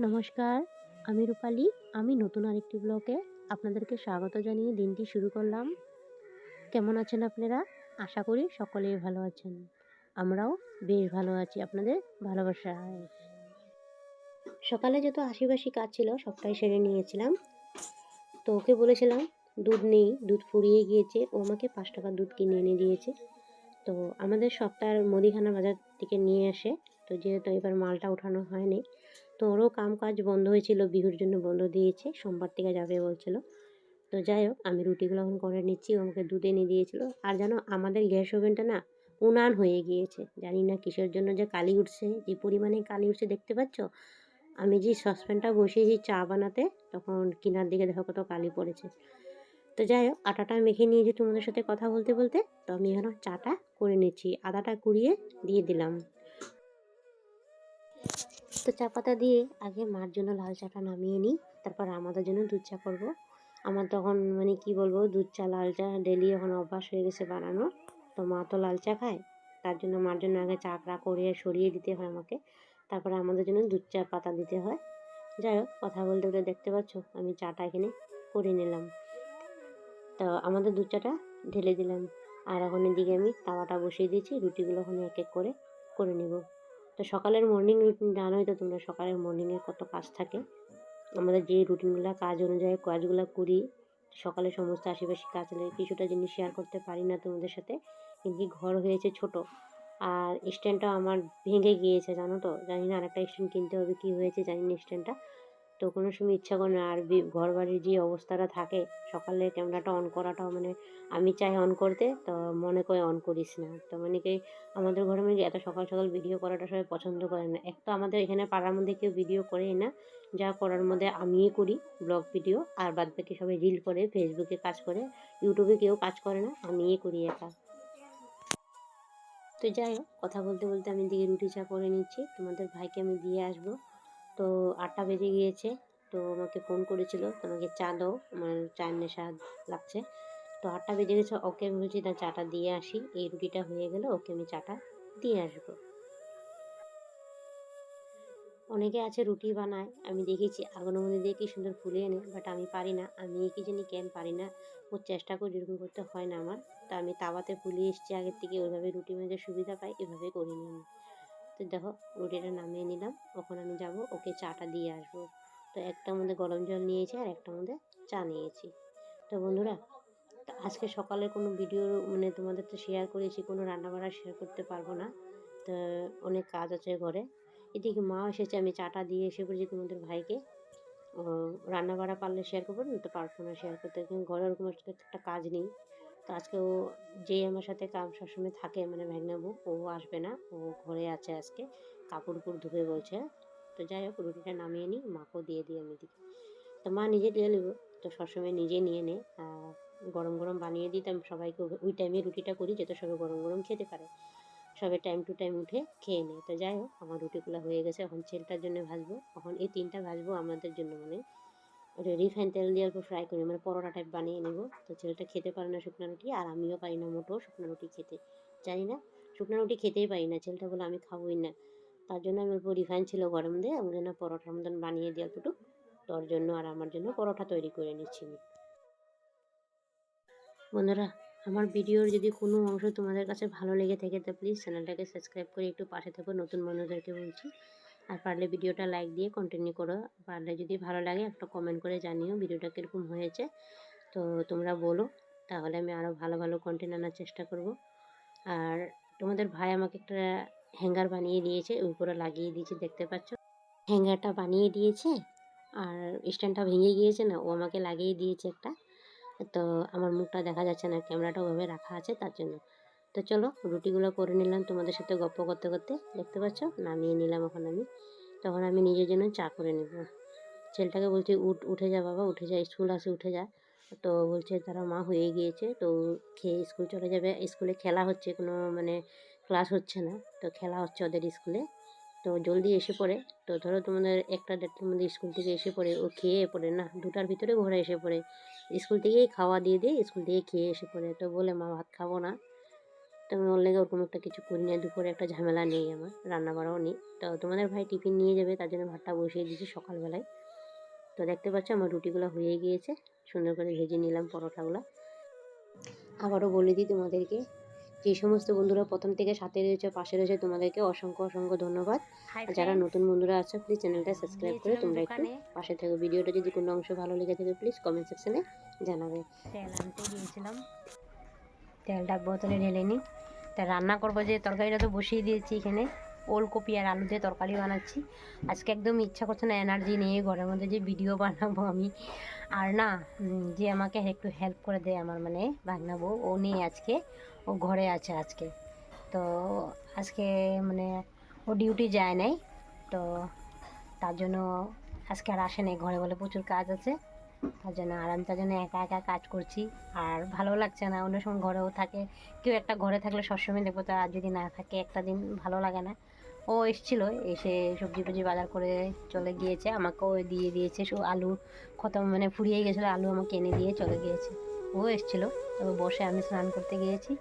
নমস্কার, আমি রূপালী। আমি নতুন আরেকটি ব্লগে আপনাদেরকে স্বাগত জানিয়ে দিনটি শুরু করলাম। কেমন আছেন আপনারা? আশা করি সকলেই ভালো আছেন। আমরাও বেশ ভালো আছি আপনাদের ভালোবাসায়। সকালে যত আশিবাসি কাজ ছিল সবটাই সেরে নিয়েছিলাম। তো ওকে বলেছিলাম দুধ নেই, দুধ ফুরিয়ে গিয়েছে। ও আমাকে ৫ টাকার দুধ কিনে এনে দিয়েছে। তো আমাদের সপ্তাহের মুদিখানা বাজার থেকে নিয়ে আসে। তো যেহেতু এবার মালটা ওঠানো হয়নি, তো ওরও কাজ বন্ধ হয়েছিল, বিহুর জন্য বন্ধ দিয়েছে, সোমবার থেকে যাবে বলছিল। তো যাই হোক, আমি রুটিগুলো এখন করে নিচ্ছি। ও আমাকে দুধ এনে দিয়েছিল। আর জানো, আমাদের গ্যাস ওভেনটা না উনান হয়ে গিয়েছে। জানি না কিসের জন্য যে কালি উঠছে, যে পরিমাণে কালি উঠছে দেখতে পাচ্ছ। আমি যে সসপ্যানটা বসিয়েছি চা বানাতে, তখন কিনার দিকে দেখো কত কালি পড়েছে। তো যাই হোক, আটাটা মেখে নিয়েছি তোমাদের সাথে কথা বলতে বলতে। তো আমি এখন চাটা করে নিচ্ছি, আদাটা কুড়িয়ে দিয়ে দিলাম। তো চা পাতা দিয়ে আগে মার জন্য লাল চাটা নামিয়ে নিই, তারপর আমাদের জন্য দুধ চা করবো। আমার তখন মানে কি বলবো, দুধ চা লাল চা ডেলি এখন অভ্যাস হয়ে গেছে বানানো। তো মা তো লাল চা খায়, তার জন্য মার জন্য আগে চাটা করে সরিয়ে দিতে হয় আমাকে, তারপরে আমাদের জন্য দুধ চা পাতা দিতে হয়। যাই হোক, কথা বলতে বলতে দেখতে পাচ্ছ আমি চাটা এখানে করে নিলাম। তো আমাদের দুধ চাটা ঢেলে দিলাম। আর এখন এদিকে আমি তাওয়াটা বসিয়ে দিয়েছি, রুটিগুলো ওখানে এক এক করে করে নেব। তো সকালের মর্নিং রুটিন জানোই তো তোমরা, সকালের মর্নিংয়ে কত কাজ থাকে। আমাদের যে রুটিনগুলো কাজ অনুযায়ী কাজগুলো করি, সকালে সমস্ত আশেপাশে কাজ হলে কিছুটা জিনিস শেয়ার করতে পারি না তোমাদের সাথে। কিন্তু ঘর হয়েছে ছোট, আর স্ট্যান্ডটা আমার ভেঙে গিয়েছে জানো তো। জানি না আরেকটা স্ট্যান্ড কিনতে হবে, কী হয়েছে জানি না স্ট্যান্ডটা। তো কোনো সময় ইচ্ছা করে না। আর ঘর বাড়ির যে অবস্থাটা থাকে, সকালে ক্যামেরাটা অন করাটাও মানে আমি চাই অন করতে, তো মনে করে অন করিস না। তো মানে কি, আমাদের ঘরে মানে এত সকাল সকাল ভিডিও করাটা সবাই পছন্দ করে না। এক তো আমাদের এখানে পাড়ার মধ্যে কেউ ভিডিও করেই না, যা করার মধ্যে আমিই করি ব্লগ ভিডিও, আর বাদ বাকি সবাই রিল করে, ফেসবুকে কাজ করে, ইউটিউবে কেউ কাজ করে না, আমিই করি একা। তো যাই হোক, কথা বলতে বলতে আমি দিকে রুটি চা করে নিচ্ছি, তোমাদের ভাইকে আমি দিয়ে আসবো। তো 8টা বেজে গিয়েছে। তো আমাকে ফোন করেছিল, তোমাকে চা দাও, আমার চায়ের নেশা লাগছে। তো 8টা বেজে গেছে, ওকে আমি বলছি না চাটা দিয়ে আসি, এই রুটিটা হয়ে গেলে ওকে আমি চাটা দিয়ে আসবো। অনেকে আছে রুটি বানায়, আমি দেখেছি আগুনের মধ্যে দিয়ে কি সুন্দর ফুলিয়ে নেয়, বাট আমি পারি না। আমি কি জানি কেন পারি না, ও চেষ্টা করি, এরকম করতে হয় না আমার। তো আমি তাওয়াতে ফুলিয়ে এসেছি আগের থেকে, ওইভাবে রুটি মেজে সুবিধা পাই, এভাবে করিনি আমি। তো দেখো, রুটিটা নামিয়ে নিলাম, ওখানে আমি যাব, ওকে চাটা দিয়ে আসবো। তো একটার মধ্যে গরম জল নিয়েছি আর একটার মধ্যে চা নিয়েছি। তো বন্ধুরা, তো আজকে সকালে কোনো ভিডিও মানে তোমাদের তো শেয়ার করেছি, কোনো রান্নাবান্না শেয়ার করতে পারবো না। তো অনেক কাজ আছে ঘরে। এদিকে মা এসেছে, আমি চাটা দিয়ে এসে পড়েছি তোমাদের ভাইকে। রান্না বাড়া পারলে শেয়ার করবো, না তো পারবো না শেয়ার করতে, কিন্তু ঘরে ওরকম একটা কাজ নেই। তো আজকে ও, যেই আমার সাথে কাজ সবসময় থাকে মানে ভাগ্নাবু, ও আসবে না, ও ঘরে আছে আজকে, কাপড় উপর ধুবে বলছে। তো যাই হোক, রুটিটা নামিয়ে নিই, মাকেও দিয়ে দিই আমি দিকে। তো মা নিজে দিয়ে নেব, তো সবসময় নিজে নিয়ে নে। গরম গরম বানিয়ে দিতাম সবাইকে, ওই টাইমে রুটিটা করি যাতে সবাই গরম গরম খেতে পারে, সবাই টাইম টু টাইম উঠে খেয়ে নেয়। তো যাই হোক, আমার রুটিগুলো হয়ে গেছে, এখন ছেলেটার জন্য ভাজবো। এখন এই 3টা ভাজবো আমাদের জন্য, মানে ওটা রিফাইন তেল দিয়ে অল্প ফ্রাই করে মানে পরোটা টাইপ বানিয়ে নেব। তো ছেলেটা খেতে পারে না শুকনো রুটি, আর আমিও পারি না মোটেও শুকনো রুটি খেতে, জানি না, শুকনো রুটি খেতেই পারি না। ছেলেটা বলে আমি খাবোই না, তার জন্য আমি অল্প রিফাইন ছিল গরম দিয়ে, আমি যেন পরোটার মতন বানিয়ে দিয়ে অল্পটুক তোর জন্য আর আমার জন্য পরোটা তৈরি করে নিচ্ছি। বন্ধুরা, আমার ভিডিওর যদি কোনো অংশ তোমাদের কাছে ভালো লেগে থাকে, তো প্লিজ চ্যানেলটাকে সাবস্ক্রাইব করে একটু পাশে থেকো, নতুন বন্ধুদেরকে বলছি। আর পারলে ভিডিওটা লাইক দিয়ে কন্টিনিউ করো। পারলে যদি ভালো লাগে একটা কমেন্ট করে জানিও ভিডিওটা কীরকম হয়েছে। তো তোমরা বলো, তাহলে আমি আরও ভালো ভালো কন্টেন্ট আনার চেষ্টা করব। আর তোমাদের ভাই আমাকে একটা হ্যাঙ্গার বানিয়ে দিয়েছে, ওই করে লাগিয়ে দিয়েছে, দেখতে পাচ্ছ হ্যাঙ্গারটা বানিয়ে দিয়েছে। আর স্ট্যান্ডটা ভেঙে গিয়েছে না, ও আমাকে লাগিয়ে দিয়েছে একটা। তো আমার মুখটা দেখা যাচ্ছে না, ক্যামেরাটা ওভাবে রাখা আছে তার জন্য। তো চলো, রুটিগুলো করে নিলাম তোমাদের সাথে গল্প করতে করতে, দেখতে পাচ্ছ নামিয়ে নিলাম এখন আমি। তখন আমি নিজের জন্য চা করে নেব। ছেলেটাকে বলছি উঠে যা বাবা, উঠে যা, স্কুল আছে, উঠে যা। তো বলছে তারা মা হয়ে গিয়েছে, তো খেয়ে স্কুল চলে যাবে। স্কুলে খেলা হচ্ছে, কোনো মানে ক্লাস হচ্ছে না, তো খেলা হচ্ছে ওদের স্কুলে। তো জলদি এসে পড়ে। তো ধরো তোমাদের 1টা 1:30টার মধ্যে স্কুল থেকে এসে পড়ে, ও খেয়ে পড়ে না, 2টার ভিতরে ঘরে এসে পড়ে। স্কুল থেকেই খাওয়া দিয়ে স্কুল থেকে খেয়ে এসে পড়ে। তো বলে মা ভাত খাবো না। তো আমি ওর লেগে ওরকম একটা কিছু করি না। দুপুরে একটা ঝামেলা নেই, আমার রান্না বাড়াও নেই। তো তোমাদের ভাই টিফিন নিয়ে যাবে, তার জন্য ভাতটা বসিয়ে দিয়েছি সকালবেলায়। তো দেখতে পাচ্ছ আমার রুটিগুলো হয়ে গিয়েছে, সুন্দর করে ভেজে নিলাম পরোটাগুলো। আবারও বলে দিই তোমাদেরকে, যে সমস্ত বন্ধুরা প্রথম থেকে সাথে রয়েছে, পাশে রয়েছে, তোমাদেরকে অসংখ্য অসংখ্য ধন্যবাদ। আর যারা নতুন বন্ধুরা আছো প্লিজ চ্যানেলটা সাবস্ক্রাইব করে তোমরা একটু পাশে থেকো। ভিডিওটা যদি কোনো অংশ ভালো লেগে থাকে প্লিজ কমেন্ট সেকশনে জানাবে। তেল আনতে গিয়েছিলাম, তেলটা বোতলে ঢেলে নিই। তা রান্না করবো যে তরকারিটা তো বসিয়ে দিয়েছি, এখানে ওলকপি আর আলু দিয়ে তরকারি বানাচ্ছি। আজকে একদম ইচ্ছা করছে না, এনার্জি নিয়ে ঘরের মধ্যে যে ভিডিও বানাবো আমি। আর না, যে আমাকে একটু হেল্প করে দেয় আমার মানে বানাবো, ও নেই আজকে, ও ঘরে আছে আজকে। তো আজকে মানে ও ডিউটি যায় নাই, তো তার জন্য আজকে আর আসে নাই ঘরে, বলে প্রচুর কাজ আছে, তার জন্য। আর আমি তার জন্য একা একা কাজ করছি, আর ভালো লাগছে না। অন্য সময় ঘরেও থাকে, কেউ একটা ঘরে থাকলে সবসময় দেখবো, তো আর যদি না থাকে একটা দিন ভালো লাগে না। ও এসেছিলো, এসে সবজি ফবজি বাজার করে চলে গিয়েছে, আমাকেও দিয়ে দিয়েছে। আলু খতম মানে ফুরিয়ে গেছিলো, আলু আমাকে এনে দিয়ে চলে গিয়েছে। ও এসেছিলো, তবে বসে আমি স্নান করতে গিয়েছি,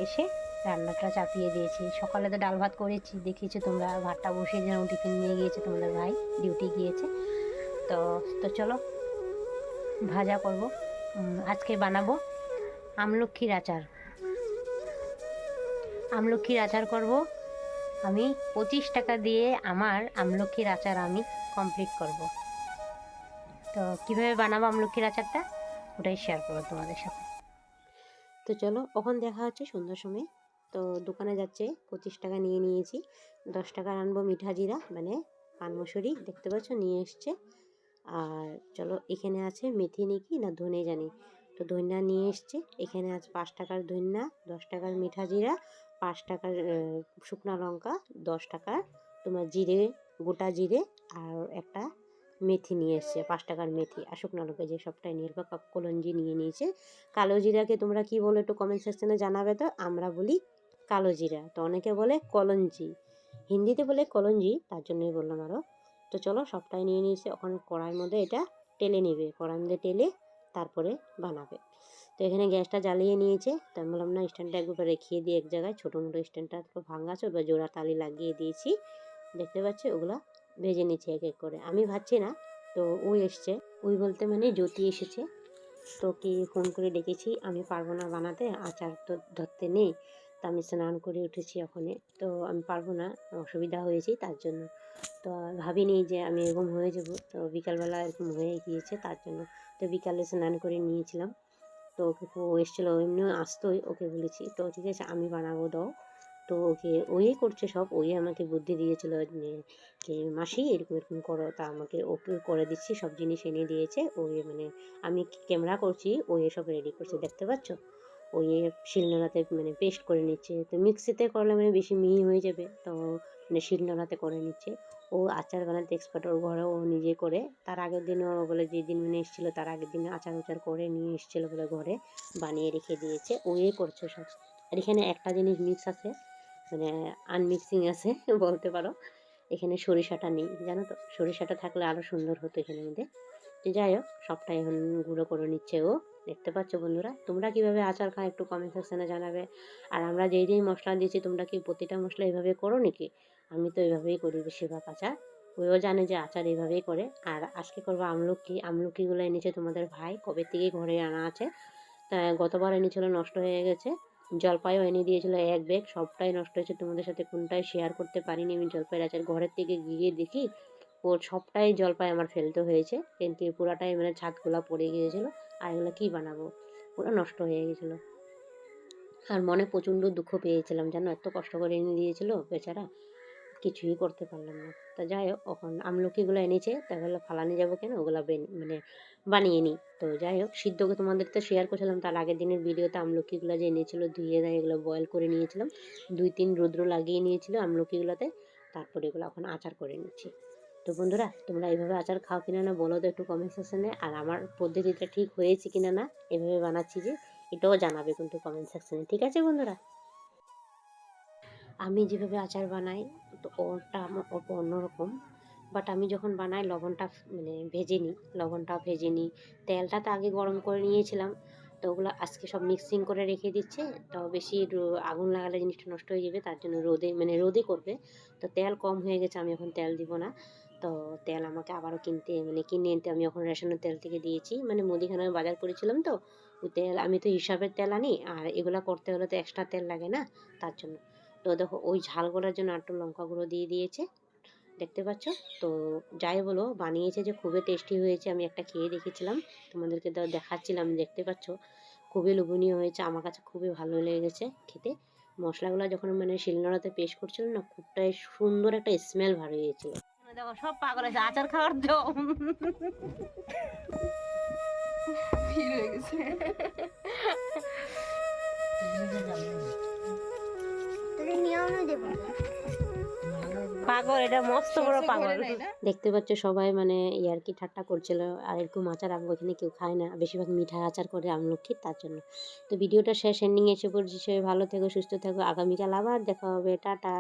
এসে রান্নাটা চাপিয়ে দিয়েছি। সকালে তো ডাল ভাত করেছি, দেখিয়েছি তোমরা। ভাতটা বসিয়ে দিলাম, টিফিন নিয়ে গিয়েছে তোমাদের ভাই, ডিউটি গিয়েছে। তো তো চলো ভাজা করব। আজকে বানাবো আমলক্ষীর আচার। আমলক্ষীর আচার করব আমি। 25 টাকা দিয়ে আমার আমলক্ষীর আচার আমি কমপ্লিট করব। তো কীভাবে বানাবো আমলক্ষীর আচারটা, ওটাই শেয়ার করবো তোমাদের সাথে। তো চলো ওখান দেখা হচ্ছে সন্ধ্যার সময়। তো দোকানে যাচ্ছে, 25 টাকা নিয়ে নিয়েছি। 10 টাকার আনবো মিঠা জিরা মানে পানমসুরি, দেখতে পাচ্ছ নিয়ে এসছে। আর চলো এখানে আছে মেথি নাকি না ধনে জানি, তো ধনিয়া নিয়ে এসছে। এখানে আছে 5 টাকার ধনিয়া, 10 টাকার মিঠা জিরা, 5 টাকার শুকনো লঙ্কা, 10 টাকার তোমার জিরে, গোটা জিরে, আর একটা মেথি নিয়ে এসছে, 5 টাকার মেথি, আর শুকনো লঙ্কা যে সবটাই নিয়ে এসবে। কলঞ্জি নিয়ে নিয়েছে। কালো জিরাকে তোমরা কি বলো একটু কমেন্ট সেকশনে জানাবে। তো আমরা বলি কালো জিরা, তো অনেকে বলে কলঞ্জি, হিন্দিতে বলে কলঞ্জি, তার জন্যই বললাম আরও। তো চলো সবটাই নিয়ে নিয়েছে, ওখানে কড়াইয়ের মধ্যে এটা টেলে নেবে, কড়াইয়ের মধ্যে টেলে তারপরে বানাবে। তো এখানে গ্যাসটা জ্বালিয়ে নিয়েছে। তো আমি বললাম না, স্ট্যান্ডটা একবার রেখিয়ে দিই এক জায়গায়, ছোটো মোটো স্ট্যান্ডটা একটু ভাঙা আছে, ওগুলো জোড়া তালি লাগিয়ে দিয়েছি। দেখতে পাচ্ছি ওগুলা ভেজে নিচ্ছি এক এক করে, আমি ভাজছি না। তো ওই এসছে, ওই বলতে মানে জ্যোতি এসেছে। তো কি ফোন করে ডেকেছি, আমি পারবো না বানাতে, আচার তো ধরতে নেই। তো আমি স্নান করে উঠেছি ওখানে, তো আমি পারবো না, অসুবিধা হয়েছে তার জন্য। তো ভাবিনি যে আমি এরকম হয়ে যাব, তো বিকালবেলা এরকম হয়ে গিয়েছে তার জন্য। তো বিকালে স্নান করে নিয়েছিলাম। তো ওকে ও এসেছিলো, এমনিও আসতোই, ওকে বলেছি তো ঠিক আছে আমি বানাবো দাও। তো ওকে ওই করছে সব, ওই আমাকে বুদ্ধি দিয়েছিল যে মাসি এরকম এরকম করো, তা আমাকে ওকে করে দিচ্ছি, সব জিনিস এনে দিয়েছে। ওই মানে আমি ক্যামেরা করছি, ওই এসব রেডি করছে, দেখতে পাচ্ছ। ওই শিলনোড়াতে মানে পেস্ট করে নিচ্ছে। তো মিক্সিতে করলে মানে বেশি মিহি হয়ে যাবে, তো মানে শিলনোড়াতে করে নিচ্ছে। ও আচার বানাতে এক্সপার্ট, ওর ঘরে ও নিজে করে। তার আগের দিনও বলে, যেদিন মানে এসেছিলো তার আগের দিন আচার উচার করে নিয়ে এসেছিলো বলে, ঘরে বানিয়ে রেখে দিয়েছে, ওই করছে সব। আর এখানে একটা জিনিস মিক্স আছে, মানে আনমিক্সিং আছে বলতে পারো। এখানে সরিষাটা নেই, জানো তো, সরিষাটা থাকলে আরও সুন্দর হতো এখানে মধ্যে। যাই হোক সবটাই এখন গুঁড়ো করে নিচ্ছে ও। দেখতে পাচ্ছ বন্ধুরা, তোমরা কিভাবে আচার খাও একটু কমেন্ট সেকশনে জানাবে। আর আমরা যেই যেই মশলা দিয়েছি, তোমরা কি প্রতিটা মশলা এভাবে করো নাকি? আমি তো এভাবেই করি বেশিরভাগ আচার। ওইও জানে যে আচার এইভাবেই করে। আর আজকে করবো আমলকি, আমলকিগুলো এনেছে তোমাদের ভাই, কবে থেকে ঘরে আনা আছে। তা গতবার এনেছিল, নষ্ট হয়ে গেছে। জলপাইও এনে দিয়েছিল এক ব্যাগ, সবটাই নষ্ট হয়েছে। তোমাদের সাথে কোনটাই শেয়ার করতে পারিনি আমি। জলপাইয়ের আচার ঘরের থেকে গিয়ে দেখি ওর সবটাই জলপাই আমার ফেলতে হয়েছে, কিন্তু পুরাটাই মানে ছাদগুলা পড়ে গিয়েছিলো। আর এগুলো কী বানাবো, পুরো নষ্ট হয়ে গেছিলো। আর মনে প্রচণ্ড দুঃখ পেয়েছিলাম, জানো, এত কষ্ট করে এনে দিয়েছিল বেচারা, কিছুই করতে পারলাম না। তা যাই হোক, এখন আমলকিগুলো এনেছে, তাহলে ফালানি যাবো কেন, ওগুলো মানে বানিয়ে নিই। তো যাই হোক, সিদ্ধকে তোমাদের তো শেয়ার করছিলাম তার আগের দিনের ভিডিওতে। আমলকিগুলো যে এনেছিল ধুয়ে দেয়, এগুলো বয়েল করে নিয়েছিলাম, 2-3 রৌদ্র লাগিয়ে নিয়েছিল আমলকিগুলোতে। তারপরে এগুলো এখন আচার করে নিচ্ছি। তো বন্ধুরা, তোমরা এইভাবে আচার খাও কিনা না বলো তো একটু কমেন্ট সেকশনে। আর আমার পদ্ধতিটা ঠিক হয়েছে কিনা না, এভাবে বানাচ্ছি যে, এটাও জানাবে কিন্তু কমেন্ট সেকশনে, ঠিক আছে বন্ধুরা? আমি যেভাবে আচার বানাই, তো ওটা অন্যরকম। বাট আমি যখন বানাই লবণটা মানে ভেজে নিই, লবণটা ভেজে নিই। তেলটা তো আগে গরম করে নিয়েছিলাম। তো ওগুলো আজকে সব মিক্সিং করে রেখে দিচ্ছে। তো বেশি আগুন লাগালে জিনিসটা নষ্ট হয়ে যাবে, তার জন্য রোদে মানে রোদে করবে। তো তেল কম হয়ে গেছে, আমি এখন তেল দিব না। তো তেল আমাকে আবারও কিনতে মানে কিনে এনতে আমি এখন রেশনের তেল থেকে দিয়েছি। মানে মুদিখানায় বাজার করেছিলাম তো ওই তেল, আমি তো হিসাবের তেল আনি, আর এগুলা করতে হলে তো এক্সট্রা তেল লাগে না, তার জন্য। তো দেখো ওই ঝাল করার জন্য একটু লঙ্কা গুঁড়ো দিয়ে দিয়েছে, দেখতে পাচ্ছ। তো যাই বলো, বানিয়েছে যে খুবই টেস্টি হয়েছে। আমি একটা খেয়ে দেখেছিলাম, তোমাদেরকে তো দেখাচ্ছিলাম, দেখতে পাচ্ছ। খুবই লোভনীয় হয়েছে, আমার কাছে খুবই ভালো লেগেছে খেতে। মশলাগুলো যখন মানে শিলনোড়াতে পেস্ট করছিল না, খুবটাই সুন্দর একটা স্মেল বার হয়েছিল। দেখো সব পাগল আছে আচার খাওয়ার জন্য। ভিড় হয়ে গেছে। পাগল, এটা মস্ত বড় পাগল। দেখতে পাচ্ছ সবাই মানে ইয়ার্কি ঠাট্টা করছিল, আর এরকম আচার আমগো এখানে কেউ খায় না, বেশিরভাগ মিঠা আচার করে আমলক্ষীর, তার জন্য। তো ভিডিওটা শেষ এন্ডিং এসে পড়ছি, সবাই ভালো থেকো, সুস্থ থেকো, আগামীকাল আবার দেখা হবে, টাটা।